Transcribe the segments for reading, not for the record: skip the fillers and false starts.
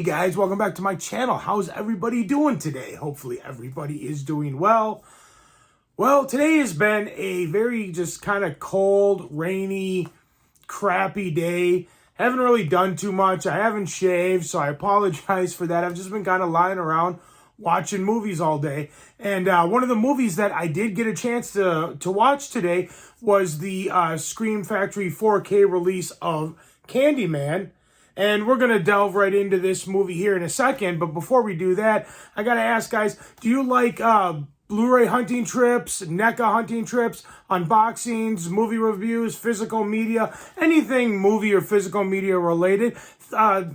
guys, welcome back to my channel. How's everybody doing today? Hopefully everybody is doing well. Well, today has been a very just kind of cold, rainy, crappy day. Haven't really done too much. I haven't shaved, so I apologize for that. I've just been kind of lying around watching movies all day. And one of the movies that I did get a chance to watch today was the Scream Factory 4K release of CANDYMAN. And we're going to delve right into this movie here in a second. But before we do that, I got to ask, guys, do you like Blu-ray hunting trips, NECA hunting trips, unboxings, movie reviews, physical media, anything movie or physical media related?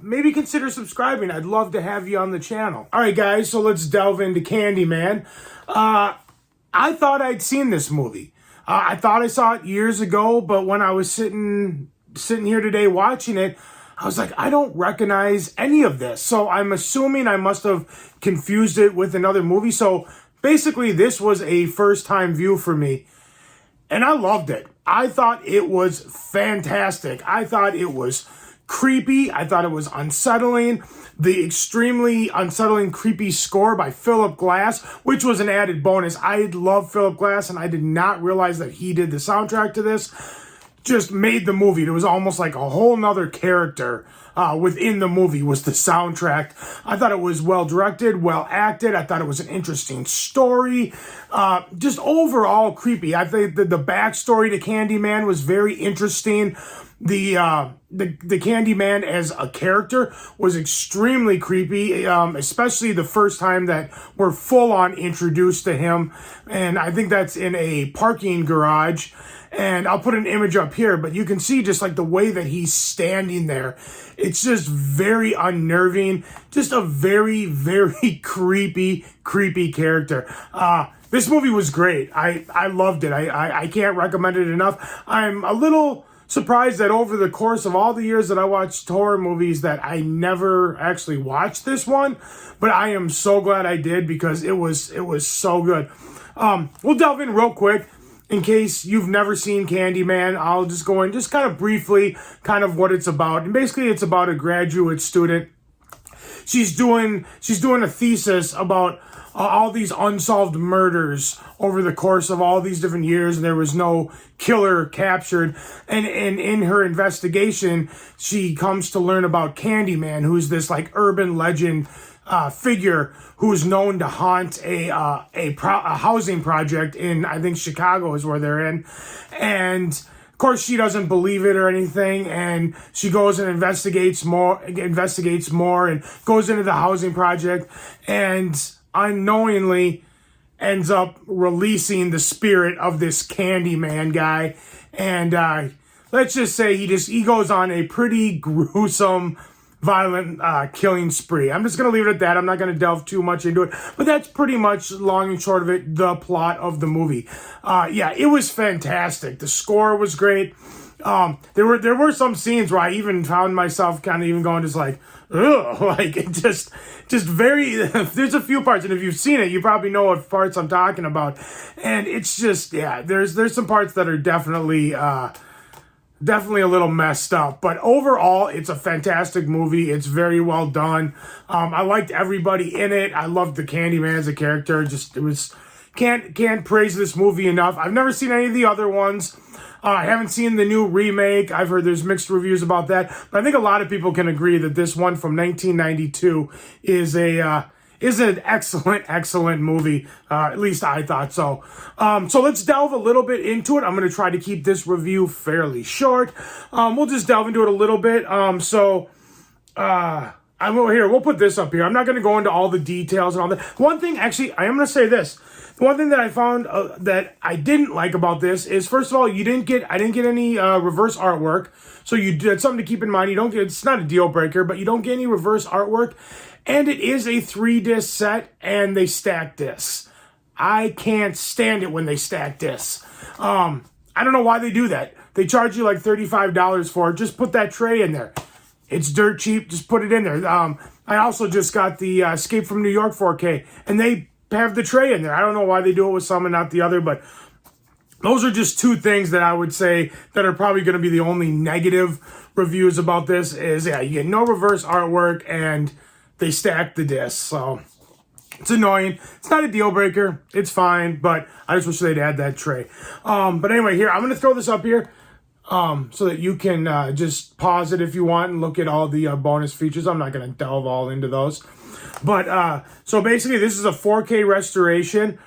Maybe consider subscribing. I'd love to have you on the channel. All right, guys, so let's delve into CANDYMAN. I thought I'd seen this movie. I thought I saw it years ago, but when I was sitting here today watching it, I was like, I don't recognize any of this. So I'm assuming I must have confused it with another movie. So basically, this was a first-time view for me. And I loved it. I thought it was fantastic. I thought it was creepy. I thought it was unsettling. The extremely unsettling, creepy score by Philip Glass, which was an added bonus. I love Philip Glass, and I did not realize that he did the soundtrack to this. Just made the movie. It was almost like a whole nother character within the movie was the soundtrack. I thought it was well directed, well acted. I thought it was an interesting story. Just overall creepy. I think the backstory to CANDYMAN was very interesting. The CANDYMAN as a character was extremely creepy, especially the first time that we're full on introduced to him. And I think that's in a parking garage. And I'll put an image up here, but you can see just like the way that he's standing there. It's just very unnerving. Just a very, very creepy character. This movie was great. I loved it. I can't recommend it enough. I'm a little surprised that over the course of all the years that I watched horror movies that I never actually watched this one, but I am so glad I did because it was so good. We'll delve in real quick. In case you've never seen CANDYMAN, I'll just go in just kind of briefly, kind of what it's about. And basically it's about a graduate student. She's doing a thesis about all these unsolved murders over the course of all these different years, and there was no killer captured. And in her investigation, she comes to learn about CANDYMAN, who's this like urban legend figure who's known to haunt a housing project in, I think, Chicago is where they're in. And of course, she doesn't believe it or anything, and she goes and investigates more, and goes into the housing project, and unknowingly ends up releasing the spirit of this CANDYMAN guy. And let's just say he goes on a pretty gruesome, violent killing spree. I'm just going to leave it at that. I'm not going to delve too much into it. But that's pretty much, long and short of it, the plot of the movie. Yeah, it was fantastic. The score was great. There were some scenes where I even found myself kind of even going just like, ugh, like it just very, there's a few parts, and if you've seen it, you probably know what parts I'm talking about. And it's just, yeah, there's some parts that are definitely a little messed up, but overall, it's a fantastic movie. It's very well done. I liked everybody in it. I loved the CANDYMAN as a character. Can't praise this movie enough. I've never seen any of the other ones. I haven't seen the new remake. I've heard there's mixed reviews about that, but I think a lot of people can agree that this one from 1992 is an excellent movie. At least I thought so. So let's delve a little bit into it. I'm going to try to keep this review fairly short. We'll just delve into it a little bit. I'm over here. We'll put this up here. I'm not going to go into all the details and all that. One thing, actually, I am going to say this. The one thing that I found that I didn't like about this is, first of all, I didn't get any reverse artwork. So that's something to keep in mind. It's not a deal breaker, but you don't get any reverse artwork. And it is a 3-disc set, and they stack discs. I can't stand it when they stack discs. I don't know why they do that. They charge you like $35 for it. Just put that tray in there. It's dirt cheap. Just put it in there. I also just got the Escape from New York 4K, and they have the tray in there. I don't know why they do it with some and not the other, but those are just two things that I would say that are probably going to be the only negative reviews about this is, yeah, you get no reverse artwork, and they stacked the discs. So it's annoying. It's not a deal breaker. It's fine, but I just wish they'd add that tray. But anyway, here, I'm going to throw this up here so that you can just pause it if you want and look at all the bonus features. I'm not going to delve all into those. But so basically, this is a 4K restoration.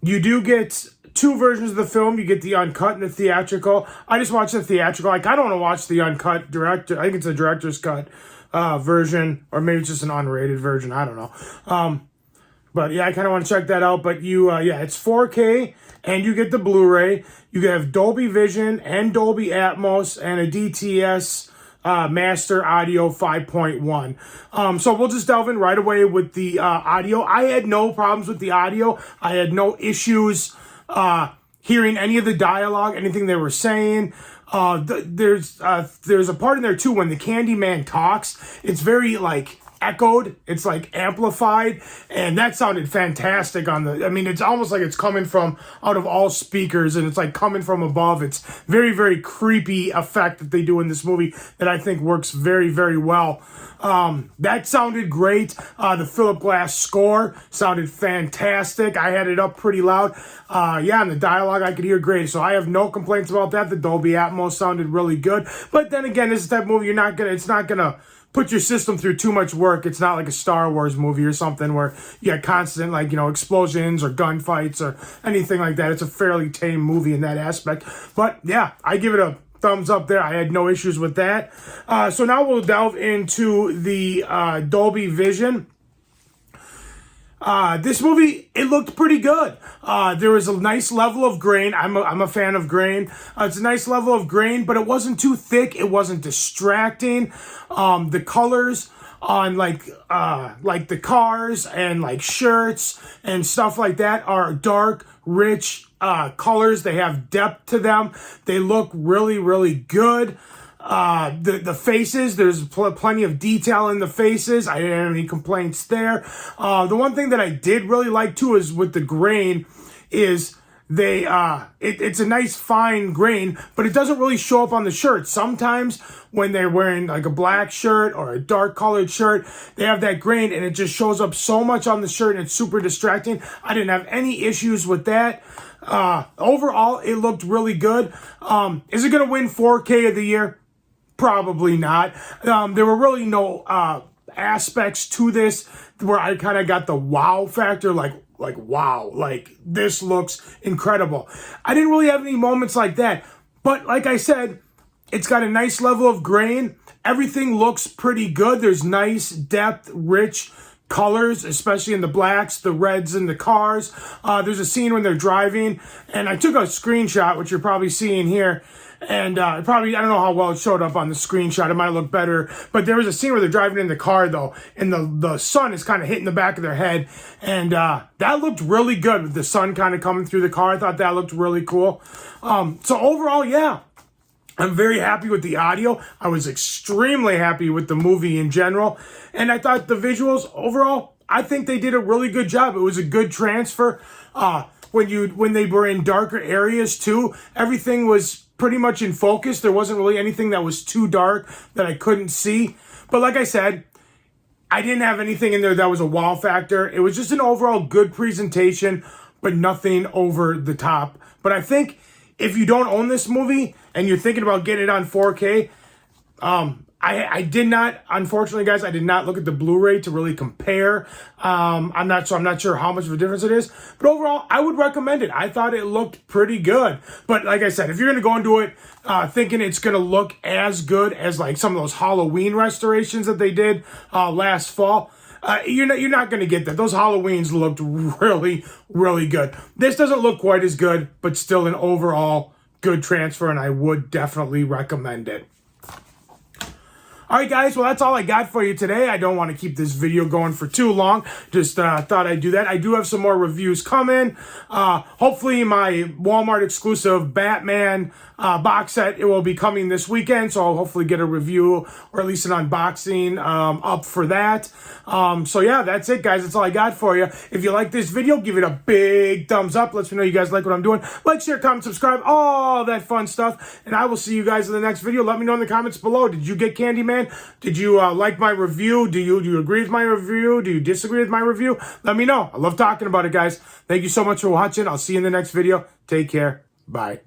You do get 2 versions of the film. You get the uncut and the theatrical. I just watched the theatrical. I kind of want to watch the uncut director. I think it's a director's cut version, or maybe it's just an unrated version. I don't know. But yeah, I kind of want to check that out. But yeah, it's 4K, and you get the Blu-ray. You have Dolby Vision and Dolby Atmos and a DTS Master Audio 5.1. So we'll just delve in right away with the audio. I had no problems with the audio. I had no issues hearing any of the dialogue, anything they were saying. There's a part in there too when the Candyman talks. It's very like echoed, it's like amplified, and that sounded fantastic on the, I mean, it's almost like it's coming from out of all speakers, and it's like coming from above. It's very, very creepy effect that they do in this movie that I think works very, very well. That sounded great. The Philip Glass score sounded fantastic. I had it up pretty loud. Yeah, and the dialogue I could hear great, so I have no complaints about that. The Dolby Atmos sounded really good, but then again, this is the type of movie it's not gonna put your system through too much work. It's not like a Star Wars movie or something where you got constant, like, you know, explosions or gunfights or anything like that. It's a fairly tame movie in that aspect. But yeah, I give it a thumbs up there. I had no issues with that. So now we'll delve into the Dolby Vision. This movie, it looked pretty good. There was a nice level of grain. I'm a fan of grain. It's a nice level of grain, but it wasn't too thick. It wasn't distracting. The colors on like the cars and like shirts and stuff like that are dark, rich colors. They have depth to them. They look really, really good. The faces, there's plenty of detail in the faces. I didn't have any complaints there. The one thing that I did really like too is with the grain is it's a nice fine grain, but it doesn't really show up on the shirt. Sometimes when they're wearing like a black shirt or a dark colored shirt, they have that grain and it just shows up so much on the shirt and it's super distracting. I didn't have any issues with that. Overall, it looked really good. Is it going to win 4K of the year? Probably not. There were really no aspects to this where I kind of got the wow factor, like wow, like this looks incredible. I didn't really have any moments like that, but like I said, it's got a nice level of grain. Everything looks pretty good. There's nice depth, rich colors, especially in the blacks, the reds in the cars. There's a scene when they're driving, and I took a screenshot, which you're probably seeing here. And I don't know how well it showed up on the screenshot. It might look better. But there was a scene where they're driving in the car, though, and the sun is kind of hitting the back of their head. And that looked really good with the sun kind of coming through the car. I thought that looked really cool. So overall, yeah, I'm very happy with the audio. I was extremely happy with the movie in general. And I thought the visuals, overall, I think they did a really good job. It was a good transfer. When they were in darker areas, too, everything was pretty much in focus. There wasn't really anything that was too dark that I couldn't see. But like I said, I didn't have anything in there that was a wow factor. It was just an overall good presentation, but nothing over the top. But I think if you don't own this movie and you're thinking about getting it on 4K, I did not, unfortunately, guys, I did not look at the Blu-ray to really compare. I'm not sure how much of a difference it is. But overall, I would recommend it. I thought it looked pretty good. But like I said, if you're going to go into it thinking it's going to look as good as like some of those Halloween restorations that they did last fall, you're not going to get that. Those Halloweens looked really, really good. This doesn't look quite as good, but still an overall good transfer, and I would definitely recommend it. All right, guys, well, that's all I got for you today. I don't want to keep this video going for too long. Just thought I'd do that. I do have some more reviews coming. Hopefully, my Walmart exclusive Batman box set, it will be coming this weekend, so I'll hopefully get a review or at least an unboxing up for that. So, yeah, that's it, guys. That's all I got for you. If you like this video, give it a big thumbs up. Let me know you guys like what I'm doing. Like, share, comment, subscribe, all that fun stuff. And I will see you guys in the next video. Let me know in the comments below. Did you get Candyman? Candyman. Did you like my review? Do you agree with my review? Do you disagree with my review? Let me know. I love talking about it, guys. Thank you so much for watching. I'll see you in the next video. Take care. Bye.